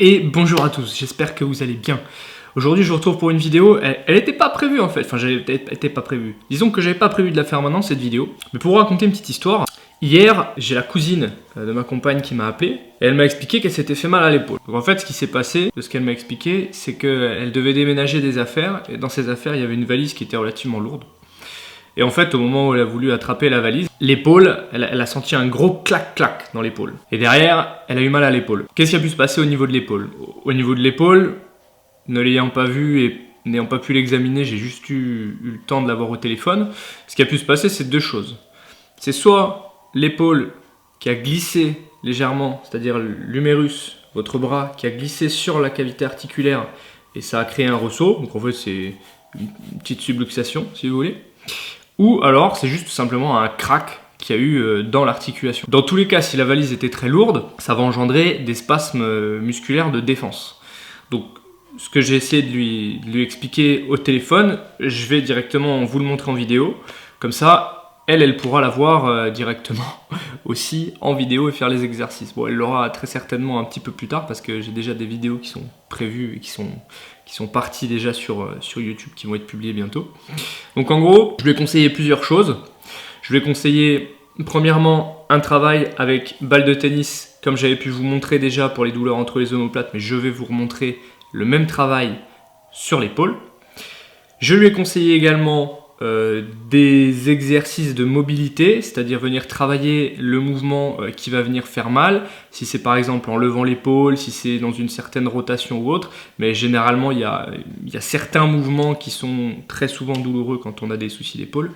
Et bonjour à tous, j'espère que vous allez bien. Aujourd'hui je vous retrouve pour une vidéo, elle n'était pas prévue en fait, enfin elle n'était pas prévue. Disons que j'avais pas prévu de la faire maintenant cette vidéo, mais pour vous raconter une petite histoire, hier j'ai la cousine de ma compagne qui m'a appelé, et elle m'a expliqué qu'elle s'était fait mal à l'épaule. Donc en fait ce qui s'est passé, de ce qu'elle m'a expliqué, c'est qu'elle devait déménager des affaires, et dans ces affaires il y avait une valise qui était relativement lourde. Et en fait, au moment où elle a voulu attraper la valise, l'épaule, elle a senti un gros clac-clac dans l'épaule. Et derrière, elle a eu mal à l'épaule. Qu'est-ce qui a pu se passer au niveau de l'épaule? Au niveau de l'épaule, ne l'ayant pas vu et n'ayant pas pu l'examiner, j'ai juste eu le temps de l'avoir au téléphone. Ce qui a pu se passer, c'est deux choses. C'est soit l'épaule qui a glissé légèrement, c'est-à-dire l'humérus, votre bras, qui a glissé sur la cavité articulaire et ça a créé un ressaut. Donc en fait, c'est une petite subluxation, si vous voulez. Ou alors c'est juste tout simplement un crack qu'il y a eu dans l'articulation. Dans tous les cas, si la valise était très lourde, ça va engendrer des spasmes musculaires de défense. Donc ce que j'ai essayé de lui expliquer au téléphone, je vais directement vous le montrer en vidéo. Comme ça, elle pourra la voir directement aussi en vidéo et faire les exercices. Bon, elle l'aura très certainement un petit peu plus tard parce que j'ai déjà des vidéos qui sont prévues et qui sont parties déjà sur YouTube, qui vont être publiées bientôt. Donc en gros, je lui ai conseillé plusieurs choses. Je lui ai conseillé premièrement un travail avec balle de tennis, comme j'avais pu vous montrer déjà pour les douleurs entre les omoplates, mais je vais vous remontrer le même travail sur l'épaule. Je lui ai conseillé également des exercices de mobilité, c'est-à-dire venir travailler le mouvement qui va venir faire mal, si c'est par exemple en levant l'épaule, si c'est dans une certaine rotation ou autre, mais généralement il y a certains mouvements qui sont très souvent douloureux quand on a des soucis d'épaule.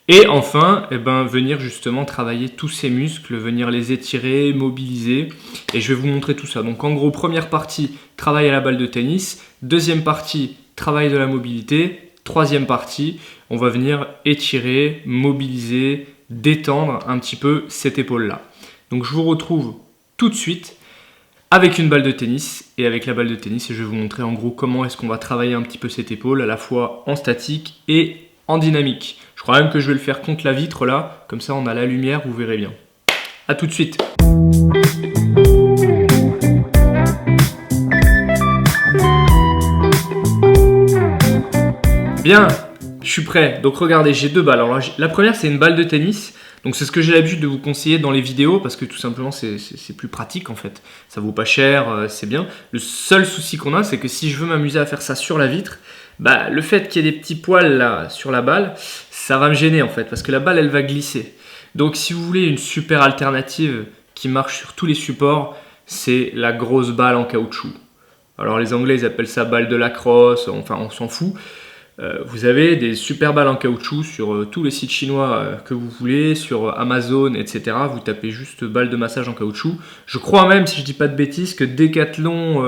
Et enfin, venir justement travailler tous ces muscles, venir les étirer, mobiliser, et je vais vous montrer tout ça. Donc en gros, première partie, travail à la balle de tennis, deuxième partie, travail de la mobilité, troisième partie, on va venir étirer, mobiliser, détendre un petit peu cette épaule-là. Donc je vous retrouve tout de suite avec une balle de tennis et avec la balle de tennis et je vais vous montrer en gros comment est-ce qu'on va travailler un petit peu cette épaule à la fois en statique et en dynamique. Je crois même que je vais le faire contre la vitre là, comme ça on a la lumière, vous verrez bien. A tout de suite. Bien, je suis prêt. Donc regardez, j'ai deux balles. Alors la première, c'est une balle de tennis. Donc c'est ce que j'ai l'habitude de vous conseiller dans les vidéos parce que tout simplement c'est plus pratique en fait. Ça vaut pas cher, c'est bien. Le seul souci qu'on a, c'est que si je veux m'amuser à faire ça sur la vitre, le fait qu'il y ait des petits poils là sur la balle, ça va me gêner en fait parce que la balle elle va glisser. Donc si vous voulez une super alternative qui marche sur tous les supports, c'est la grosse balle en caoutchouc. Alors les Anglais ils appellent ça balle de lacrosse, enfin on s'en fout. Vous avez des super balles en caoutchouc sur tous les sites chinois que vous voulez, sur Amazon, etc. Vous tapez juste balle de massage en caoutchouc. Je crois même, si je dis pas de bêtises, que Decathlon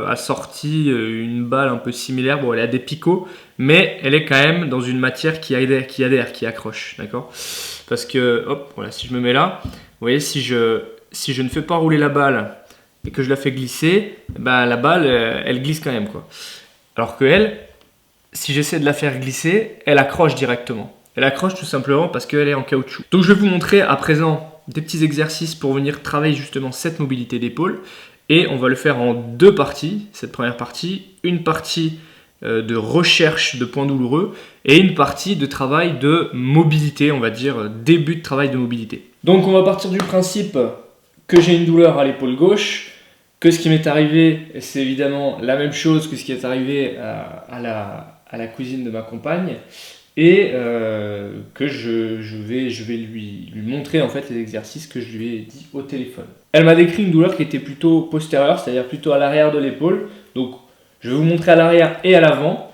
a sorti une balle un peu similaire. Bon, elle a des picots, mais elle est quand même dans une matière qui adhère, qui accroche, d'accord? Parce que, hop, voilà, si je me mets là, vous voyez, si je ne fais pas rouler la balle et que je la fais glisser, la balle, elle glisse quand même, quoi. Alors que elle, si j'essaie de la faire glisser, elle accroche directement. Elle accroche tout simplement parce qu'elle est en caoutchouc. Donc je vais vous montrer à présent des petits exercices pour venir travailler justement cette mobilité d'épaule. Et on va le faire en deux parties. Cette première partie, une partie de recherche de points douloureux et une partie de travail de mobilité, on va dire début de travail de mobilité. Donc on va partir du principe que j'ai une douleur à l'épaule gauche, que ce qui m'est arrivé, c'est évidemment la même chose que ce qui est arrivé à la cousine de ma compagne et que je vais lui montrer en fait les exercices que je lui ai dit au téléphone. Elle m'a décrit une douleur qui était plutôt postérieure, c'est-à-dire plutôt à l'arrière de l'épaule. Donc je vais vous montrer à l'arrière et à l'avant,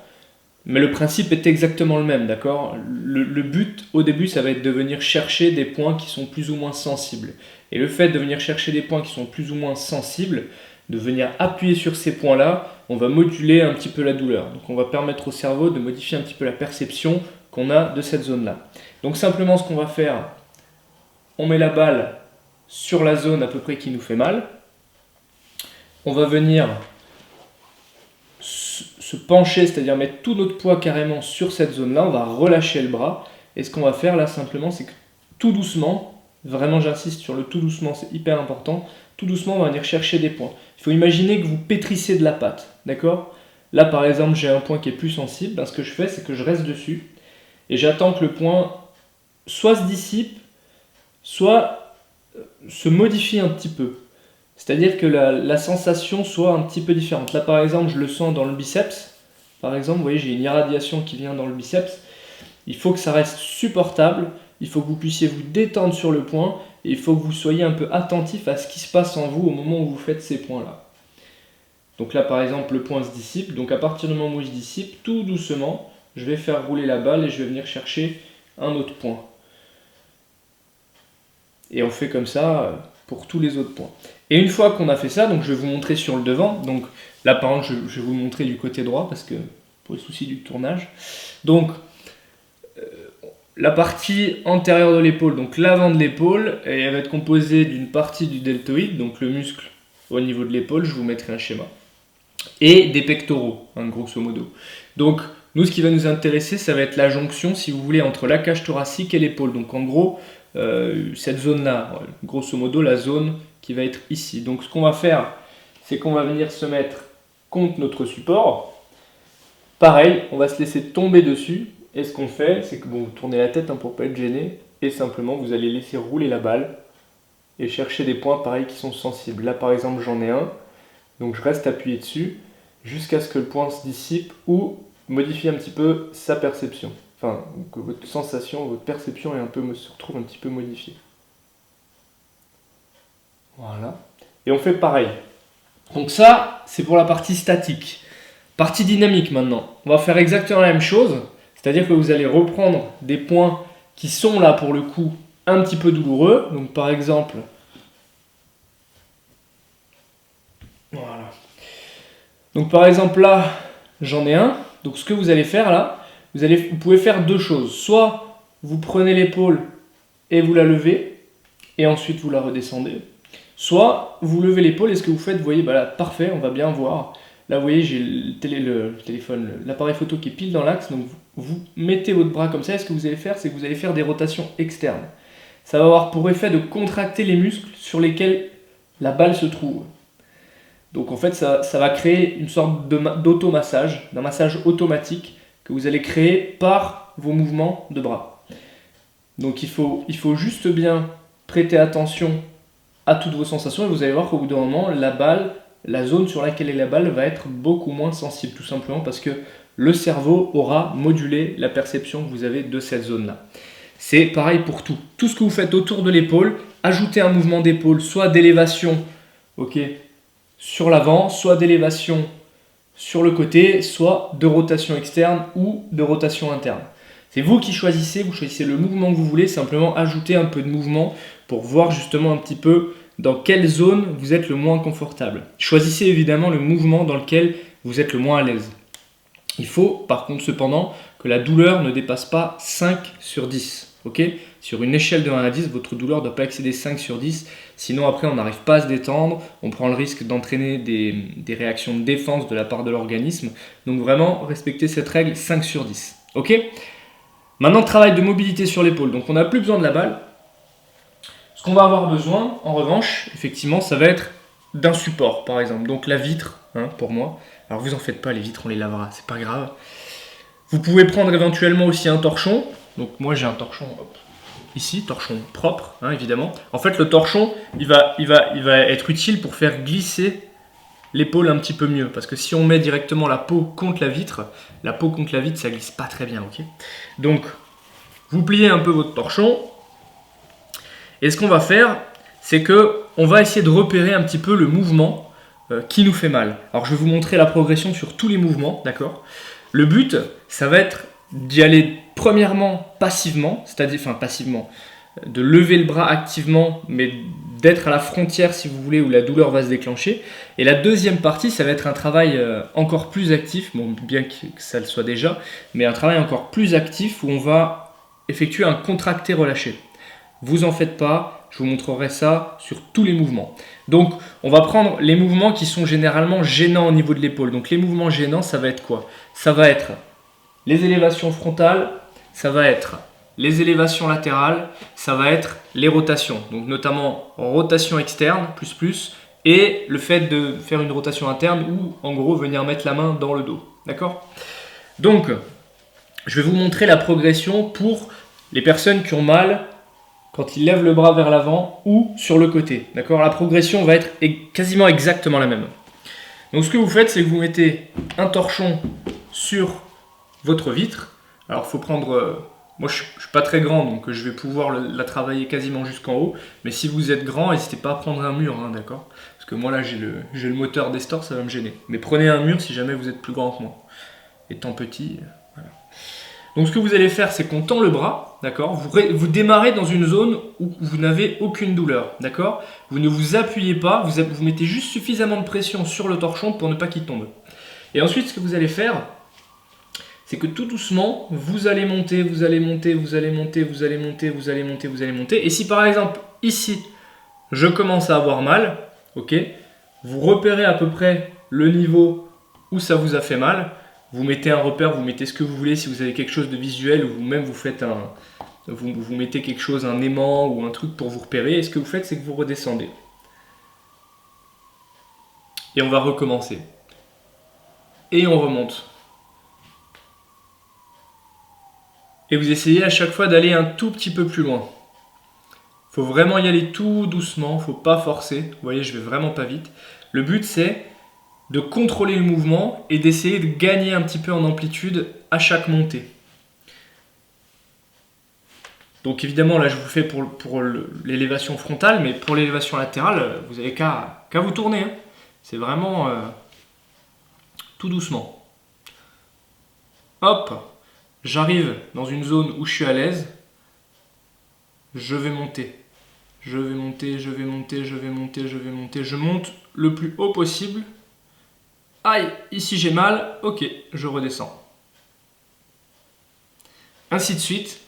mais le principe est exactement le même, d'accord? Le but au début, ça va être de venir chercher des points qui sont plus ou moins sensibles. Et le fait de venir chercher des points qui sont plus ou moins sensibles, de venir appuyer sur ces points-là, on va moduler un petit peu la douleur. Donc on va permettre au cerveau de modifier un petit peu la perception qu'on a de cette zone-là. Donc simplement ce qu'on va faire, on met la balle sur la zone à peu près qui nous fait mal. On va venir se pencher, c'est-à-dire mettre tout notre poids carrément sur cette zone-là. On va relâcher le bras. Et ce qu'on va faire là simplement, c'est que tout doucement, Vraiment, j'insiste sur le tout doucement, c'est hyper important. Tout doucement, on va venir chercher des points. Il faut imaginer que vous pétrissez de la pâte, d'accord? Là, par exemple, j'ai un point qui est plus sensible. Ben, ce que je fais, c'est que je reste dessus et j'attends que le point soit se dissipe, soit se modifie un petit peu. C'est-à-dire que la sensation soit un petit peu différente. Là, par exemple, je le sens dans le biceps. Par exemple, vous voyez, j'ai une irradiation qui vient dans le biceps. Il faut que ça reste supportable. Il faut que vous puissiez vous détendre sur le point. Et il faut que vous soyez un peu attentif à ce qui se passe en vous au moment où vous faites ces points-là. Donc là, par exemple, le point se dissipe. Donc à partir du moment où il se dissipe, tout doucement, je vais faire rouler la balle et je vais venir chercher un autre point. Et on fait comme ça pour tous les autres points. Et une fois qu'on a fait ça, donc je vais vous montrer sur le devant. Donc là, par exemple, je vais vous montrer du côté droit parce que pour les soucis du tournage. Donc la partie antérieure de l'épaule, donc l'avant de l'épaule, elle va être composée d'une partie du deltoïde, donc le muscle au niveau de l'épaule. Je vous mettrai un schéma. Et des pectoraux, hein, grosso modo. Donc nous, ce qui va nous intéresser, ça va être la jonction, si vous voulez, entre la cage thoracique et l'épaule. Donc en gros, cette zone-là, grosso modo, la zone qui va être ici. Donc ce qu'on va faire, c'est qu'on va venir se mettre contre notre support. Pareil, on va se laisser tomber dessus. Et ce qu'on fait, c'est que bon, vous tournez la tête hein, pour ne pas être gêné. Et simplement, vous allez laisser rouler la balle et chercher des points pareils qui sont sensibles. Là, par exemple, j'en ai un. Donc je reste appuyé dessus jusqu'à ce que le point se dissipe ou modifie un petit peu sa perception. Enfin, que votre sensation, votre perception se retrouve un petit peu modifiée. Voilà. Et on fait pareil. Donc ça, c'est pour la partie statique. Partie dynamique maintenant. On va faire exactement la même chose. C'est-à-dire que vous allez reprendre des points qui sont là pour le coup un petit peu douloureux. Donc par exemple, voilà. Donc par exemple là, j'en ai un. Donc ce que vous allez faire là, vous pouvez faire deux choses. Soit vous prenez l'épaule et vous la levez, et ensuite vous la redescendez. Soit vous levez l'épaule et ce que vous faites, vous voyez, bah là, parfait, on va bien voir. Là, vous voyez, j'ai le téléphone, l'appareil photo qui est pile dans l'axe. Donc vous mettez votre bras comme ça, et ce que vous allez faire, c'est que vous allez faire des rotations externes. Ça va avoir pour effet de contracter les muscles sur lesquels la balle se trouve. Donc en fait, ça va créer une sorte d'automassage, d'un massage automatique que vous allez créer par vos mouvements de bras. Donc il faut juste bien prêter attention à toutes vos sensations et vous allez voir qu'au bout d'un moment, la balle, la zone sur laquelle est la balle va être beaucoup moins sensible, tout simplement parce que le cerveau aura modulé la perception que vous avez de cette zone-là. C'est pareil pour tout. Tout ce que vous faites autour de l'épaule, ajoutez un mouvement d'épaule, soit d'élévation, ok, sur l'avant, soit d'élévation sur le côté, soit de rotation externe ou de rotation interne. C'est vous qui choisissez, vous choisissez le mouvement que vous voulez, simplement ajouter un peu de mouvement pour voir justement un petit peu dans quelle zone vous êtes le moins confortable. Choisissez évidemment le mouvement dans lequel vous êtes le moins à l'aise. Il faut par contre cependant que la douleur ne dépasse pas 5 sur 10. Okay, sur une échelle de 1 à 10, votre douleur ne doit pas excéder 5 sur 10. Sinon après on n'arrive pas à se détendre, on prend le risque d'entraîner des réactions de défense de la part de l'organisme. Donc vraiment respectez cette règle 5 sur 10. Ok ? Maintenant travail de mobilité sur l'épaule. Donc on n'a plus besoin de la balle. Ce qu'on va avoir besoin, en revanche, effectivement, ça va être d'un support, par exemple. Donc la vitre, hein, pour moi. Alors vous en faites pas, les vitres, on les lavera, c'est pas grave. Vous pouvez prendre éventuellement aussi un torchon. Donc moi j'ai un torchon, hop, ici, torchon propre, hein, évidemment. En fait, le torchon, il va être utile pour faire glisser l'épaule un petit peu mieux. Parce que si on met directement la peau contre la vitre, ça glisse pas très bien, ok ? Donc, vous pliez un peu votre torchon. Et ce qu'on va faire, c'est qu'on va essayer de repérer un petit peu le mouvement qui nous fait mal. Alors je vais vous montrer la progression sur tous les mouvements, d'accord ? Le but, ça va être d'y aller premièrement passivement, c'est-à-dire, enfin passivement, de lever le bras activement, mais d'être à la frontière, si vous voulez, où la douleur va se déclencher. Et la deuxième partie, ça va être un travail encore plus actif, bon, bien que ça le soit déjà, mais un travail encore plus actif où on va effectuer un contracté-relâché. Vous en faites pas, je vous montrerai ça sur tous les mouvements. Donc, on va prendre les mouvements qui sont généralement gênants au niveau de l'épaule. Donc, les mouvements gênants, ça va être quoi ? Ça va être les élévations frontales, ça va être les élévations latérales, ça va être les rotations. Donc notamment rotation externe, plus, et le fait de faire une rotation interne ou en gros venir mettre la main dans le dos. D'accord? Donc, je vais vous montrer la progression pour les personnes qui ont mal quand ils lèvent le bras vers l'avant ou sur le côté. D'accord? La progression va être quasiment exactement la même. Donc ce que vous faites, c'est que vous mettez un torchon sur votre vitre. Alors il faut prendre... moi je ne suis pas très grand, donc je vais pouvoir la travailler quasiment jusqu'en haut. Mais si vous êtes grand, n'hésitez pas à prendre un mur, hein, d'accord? Parce que moi là j'ai le moteur d'Estor, ça va me gêner. Mais prenez un mur si jamais vous êtes plus grand que moi. Étant petit, voilà. Donc ce que vous allez faire, c'est qu'on tend le bras, d'accord? Vous démarrez dans une zone où vous n'avez aucune douleur, d'accord? Vous ne vous appuyez pas, vous mettez juste suffisamment de pression sur le torchon pour ne pas qu'il tombe. Et ensuite, ce que vous allez faire, c'est que tout doucement, vous allez monter, vous allez monter, vous allez monter, vous allez monter, vous allez monter, vous allez monter. Et si par exemple, ici, je commence à avoir mal, ok? Vous repérez à peu près le niveau où ça vous a fait mal. Vous mettez un repère, vous mettez ce que vous voulez, si vous avez quelque chose de visuel, ou vous-même vous faites vous mettez quelque chose, un aimant ou un truc pour vous repérer, et ce que vous faites, c'est que vous redescendez. Et on va recommencer. Et on remonte. Et vous essayez à chaque fois d'aller un tout petit peu plus loin. Il faut vraiment y aller tout doucement, il ne faut pas forcer. Vous voyez, je vais vraiment pas vite. Le but, c'est de contrôler le mouvement et d'essayer de gagner un petit peu en amplitude à chaque montée. Donc évidemment, là je vous fais pour l'élévation frontale, mais pour l'élévation latérale, vous n'avez qu'à vous tourner. Hein. C'est vraiment tout doucement. Hop, j'arrive dans une zone où je suis à l'aise. Je vais monter. Je vais monter, je vais monter, je vais monter, je vais monter. Je monte le plus haut possible. Aïe, ici j'ai mal, ok, je redescends. Ainsi de suite,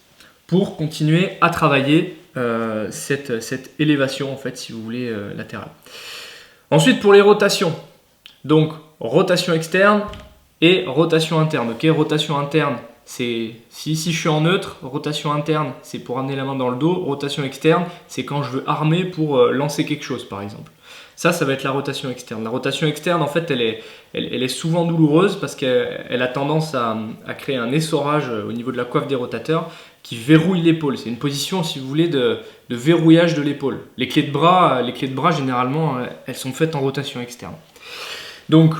pour continuer à travailler cette élévation, en fait, si vous voulez, latérale. Ensuite, pour les rotations, donc rotation externe et rotation interne. Ok, rotation interne, c'est si ici je suis en neutre, rotation interne, c'est pour amener la main dans le dos, rotation externe, c'est quand je veux armer pour lancer quelque chose, par exemple. Ça va être la rotation externe. La rotation externe, en fait, elle est souvent douloureuse parce qu'elle a tendance à créer un essorage au niveau de la coiffe des rotateurs qui verrouille l'épaule. C'est une position, si vous voulez, de verrouillage de l'épaule. Les clés de bras, généralement, elles sont faites en rotation externe. Donc,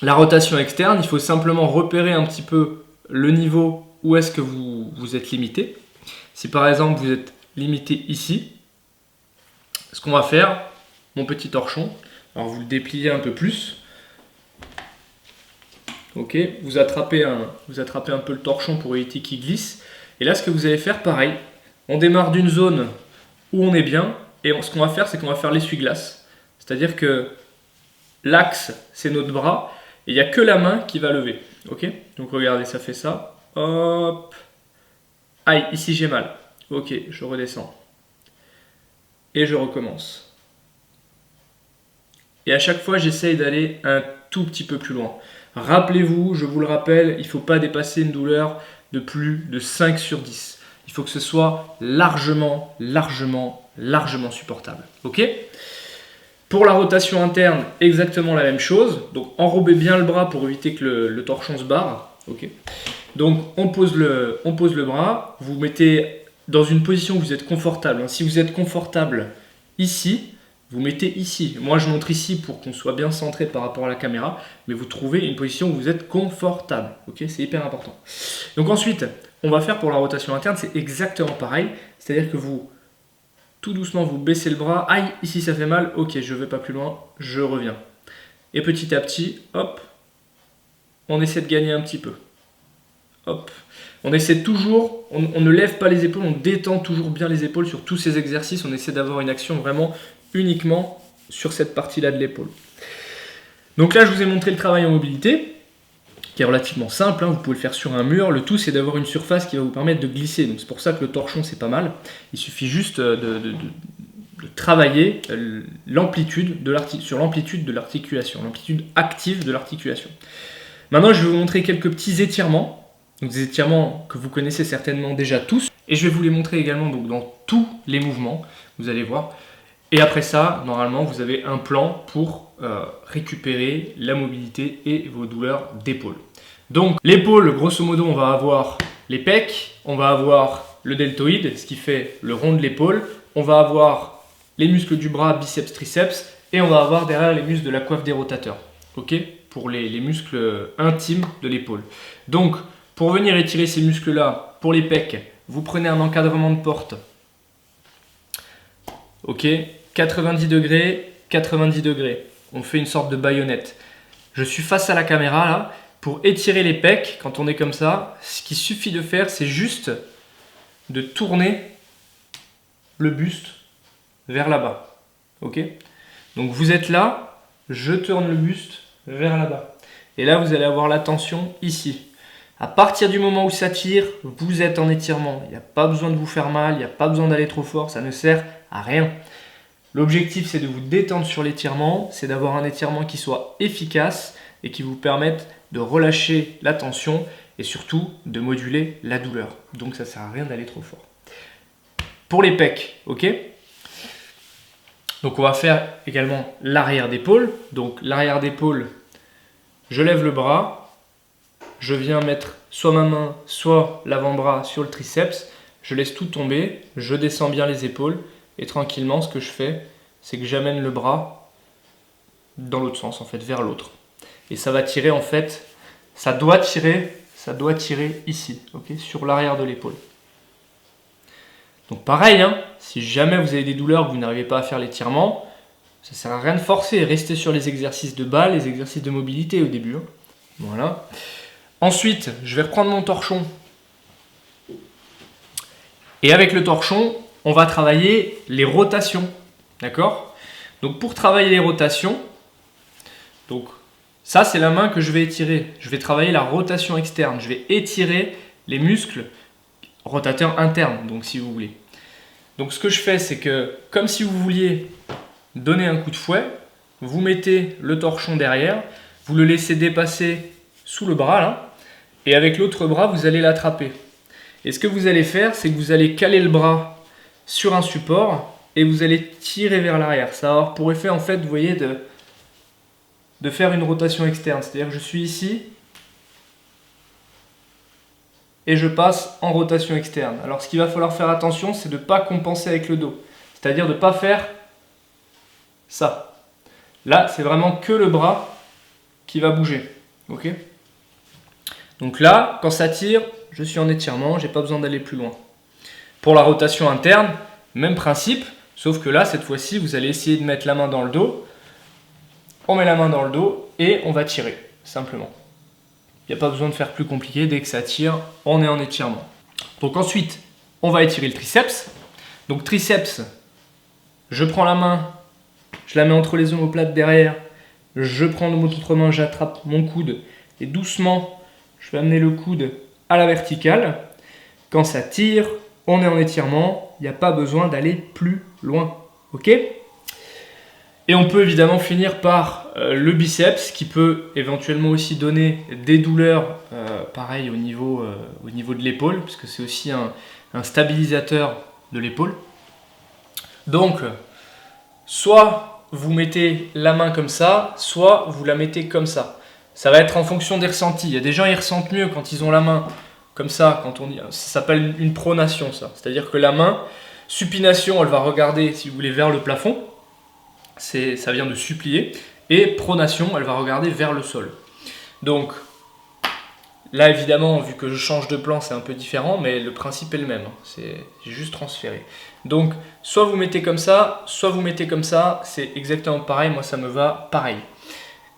la rotation externe, il faut simplement repérer un petit peu le niveau où est-ce que vous êtes limité. Si par exemple, vous êtes limité ici, ce qu'on va faire, mon petit torchon, alors vous le dépliez un peu plus, ok, vous attrapez un peu le torchon pour éviter qu'il glisse, et là ce que vous allez faire, pareil, on démarre d'une zone où on est bien, et ce qu'on va faire, c'est qu'on va faire l'essuie-glace, c'est-à-dire que l'axe c'est notre bras, et il n'y a que la main qui va lever, ok, donc regardez, ça fait ça, hop, aïe, ici j'ai mal, ok, je redescends, et je recommence. Et à chaque fois, j'essaye d'aller un tout petit peu plus loin. Rappelez-vous, je vous le rappelle, il ne faut pas dépasser une douleur de plus de 5 sur 10. Il faut que ce soit largement supportable. Ok ? Pour la rotation interne, exactement la même chose. Donc enrobez bien le bras pour éviter que le torchon se barre. Ok ? Donc on pose le bras, vous mettez dans une position où vous êtes confortable. Si vous êtes confortable ici, vous mettez ici. Moi, je montre ici pour qu'on soit bien centré par rapport à la caméra, mais vous trouvez une position où vous êtes confortable. Ok, c'est hyper important. Donc ensuite, on va faire pour la rotation interne, c'est exactement pareil. C'est-à-dire que vous, tout doucement, vous baissez le bras. Aïe, ici ça fait mal. Ok, je ne vais pas plus loin, je reviens. Et petit à petit, hop, on essaie de gagner un petit peu. Hop. On essaie toujours, on ne lève pas les épaules, on détend toujours bien les épaules sur tous ces exercices. On essaie d'avoir une action vraiment uniquement sur cette partie-là de l'épaule. Donc là, je vous ai montré le travail en mobilité, qui est relativement simple, hein, vous pouvez le faire sur un mur. Le tout, c'est d'avoir une surface qui va vous permettre de glisser. Donc c'est pour ça que le torchon, c'est pas mal. Il suffit juste de travailler l'amplitude sur l'amplitude de l'articulation, l'amplitude active de l'articulation. Maintenant, je vais vous montrer quelques petits étirements. Donc des étirements que vous connaissez certainement déjà tous. Et je vais vous les montrer également donc, dans tous les mouvements, vous allez voir. Et après ça, normalement, vous avez un plan pour récupérer la mobilité et vos douleurs d'épaule. Donc l'épaule, grosso modo, on va avoir les pecs, on va avoir le deltoïde, ce qui fait le rond de l'épaule, on va avoir les muscles du bras, biceps, triceps, et on va avoir derrière les muscles de la coiffe des rotateurs, ok, pour les muscles intimes de l'épaule. Donc, pour venir étirer ces muscles-là, pour les pecs, vous prenez un encadrement de porte, ok, 90 degrés, 90 degrés. On fait une sorte de baïonnette. Je suis face à la caméra là. Pour étirer les pecs, quand on est comme ça, ce qu'il suffit de faire, c'est juste de tourner le buste vers là-bas. Ok? Donc vous êtes là, je tourne le buste vers là-bas. Et là, vous allez avoir la tension ici. À partir du moment où ça tire, vous êtes en étirement. Il n'y a pas besoin de vous faire mal, il n'y a pas besoin d'aller trop fort, ça ne sert à rien. L'objectif, c'est de vous détendre sur l'étirement, c'est d'avoir un étirement qui soit efficace et qui vous permette de relâcher la tension et surtout de moduler la douleur. Donc ça ne sert à rien d'aller trop fort. Pour les pecs, ok? Donc on va faire également l'arrière d'épaule. Donc l'arrière d'épaule, je lève le bras, je viens mettre soit ma main, soit l'avant-bras sur le triceps, je laisse tout tomber, je descends bien les épaules. Et tranquillement, ce que je fais, c'est que j'amène le bras dans l'autre sens, en fait, vers l'autre. Et ça va tirer, en fait, ça doit tirer ici, ok, sur l'arrière de l'épaule. Donc pareil, hein, si jamais vous avez des douleurs, que vous n'arrivez pas à faire l'étirement, ça ne sert à rien de forcer. Restez sur les exercices de bas, les exercices de mobilité au début. Hein. Voilà. Ensuite, je vais reprendre mon torchon. Et avec le torchon, on va travailler les rotations, d'accord? Donc pour travailler les rotations, donc ça c'est la main que je vais étirer. Je vais travailler la rotation externe. Je vais étirer les muscles rotateurs internes, donc si vous voulez. Donc ce que je fais, c'est que comme si vous vouliez donner un coup de fouet, vous mettez le torchon derrière, vous le laissez dépasser sous le bras là, et avec l'autre bras vous allez l'attraper. Et ce que vous allez faire, c'est que vous allez caler le bras sur un support et vous allez tirer vers l'arrière. Ça va avoir pour effet, en fait, vous voyez, de faire une rotation externe. C'est-à-dire que je suis ici et je passe en rotation externe. Alors, ce qu'il va falloir faire attention, c'est de ne pas compenser avec le dos. C'est-à-dire de ne pas faire ça. Là, c'est vraiment que le bras qui va bouger. Ok ? Donc là, quand ça tire, je suis en étirement, je n'ai pas besoin d'aller plus loin. Pour la rotation interne, même principe, sauf que là, cette fois-ci, vous allez essayer de mettre la main dans le dos. On met la main dans le dos et on va tirer, simplement. Il n'y a pas besoin de faire plus compliqué, dès que ça tire, on est en étirement. Donc ensuite, on va étirer le triceps. Donc triceps, je prends la main, je la mets entre les omoplates derrière, je prends de mon autre main, j'attrape mon coude et doucement, je vais amener le coude à la verticale. Quand ça tire, on est en étirement, il n'y a pas besoin d'aller plus loin. Ok ? Et on peut évidemment finir par le biceps qui peut éventuellement aussi donner des douleurs, pareil au niveau de l'épaule, puisque c'est aussi un stabilisateur de l'épaule. Donc, soit vous mettez la main comme ça, soit vous la mettez comme ça. Ça va être en fonction des ressentis. Il y a des gens qui ressentent mieux quand ils ont la main comme ça, ça s'appelle une pronation, ça. C'est-à-dire que la main, supination, elle va regarder, si vous voulez, vers le plafond. Ça vient de supplier. Et pronation, elle va regarder vers le sol. Donc, là, évidemment, vu que je change de plan, c'est un peu différent, mais le principe est le même. C'est juste transféré. Donc, soit vous mettez comme ça, soit vous mettez comme ça. C'est exactement pareil. Moi, ça me va pareil.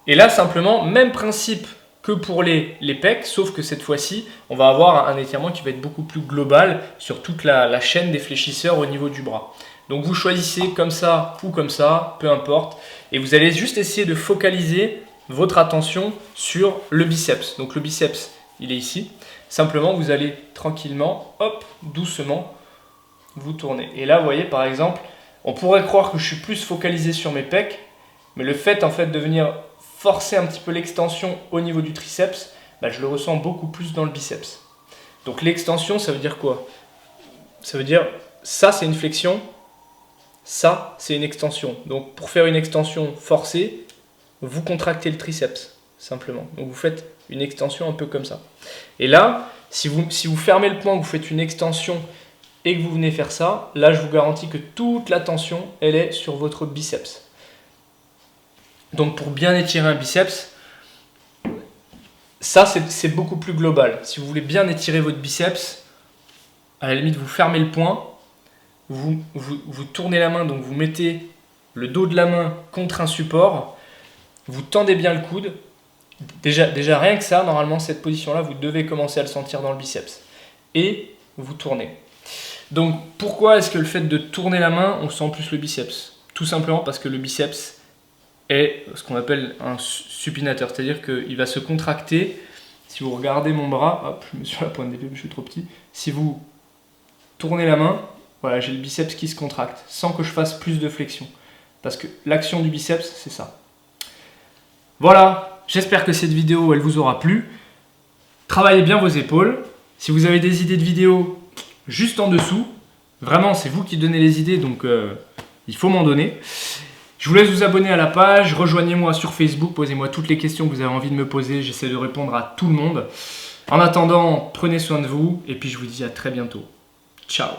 Et là, simplement, même principe que pour les pecs, sauf que cette fois-ci, on va avoir un étirement qui va être beaucoup plus global sur toute la chaîne des fléchisseurs au niveau du bras. Donc vous choisissez comme ça ou comme ça, peu importe, et vous allez juste essayer de focaliser votre attention sur le biceps. Donc le biceps, il est ici. Simplement, vous allez tranquillement, hop, doucement, vous tourner. Et là, vous voyez, par exemple, on pourrait croire que je suis plus focalisé sur mes pecs, mais le fait, en fait, de venir forcer un petit peu l'extension au niveau du triceps, je le ressens beaucoup plus dans le biceps. Donc l'extension, ça veut dire quoi ? Ça veut dire, ça c'est une flexion, ça c'est une extension. Donc pour faire une extension forcée, vous contractez le triceps, simplement. Donc vous faites une extension un peu comme ça. Et là, si vous fermez le poing, que vous faites une extension et que vous venez faire ça, là je vous garantis que toute la tension, elle est sur votre biceps. Donc pour bien étirer un biceps, ça c'est beaucoup plus global. Si vous voulez bien étirer votre biceps, à la limite vous fermez le poing, vous tournez la main, donc vous mettez le dos de la main contre un support, vous tendez bien le coude. Déjà rien que ça, normalement cette position-là, vous devez commencer à le sentir dans le biceps. Et vous tournez. Donc pourquoi est-ce que le fait de tourner la main, on sent plus le biceps? Tout simplement parce que le biceps est ce qu'on appelle un supinateur, c'est-à-dire qu'il va se contracter. Si vous regardez mon bras, hop, je me suis à la pointe des pieds, je suis trop petit. Si vous tournez la main, voilà, j'ai le biceps qui se contracte, sans que je fasse plus de flexion. Parce que l'action du biceps, c'est ça. Voilà, j'espère que cette vidéo, elle vous aura plu. Travaillez bien vos épaules. Si vous avez des idées de vidéos, juste en dessous. Vraiment, c'est vous qui donnez les idées, donc il faut m'en donner. Je vous laisse vous abonner à la page, rejoignez-moi sur Facebook, posez-moi toutes les questions que vous avez envie de me poser, j'essaie de répondre à tout le monde. En attendant, prenez soin de vous, et puis je vous dis à très bientôt. Ciao.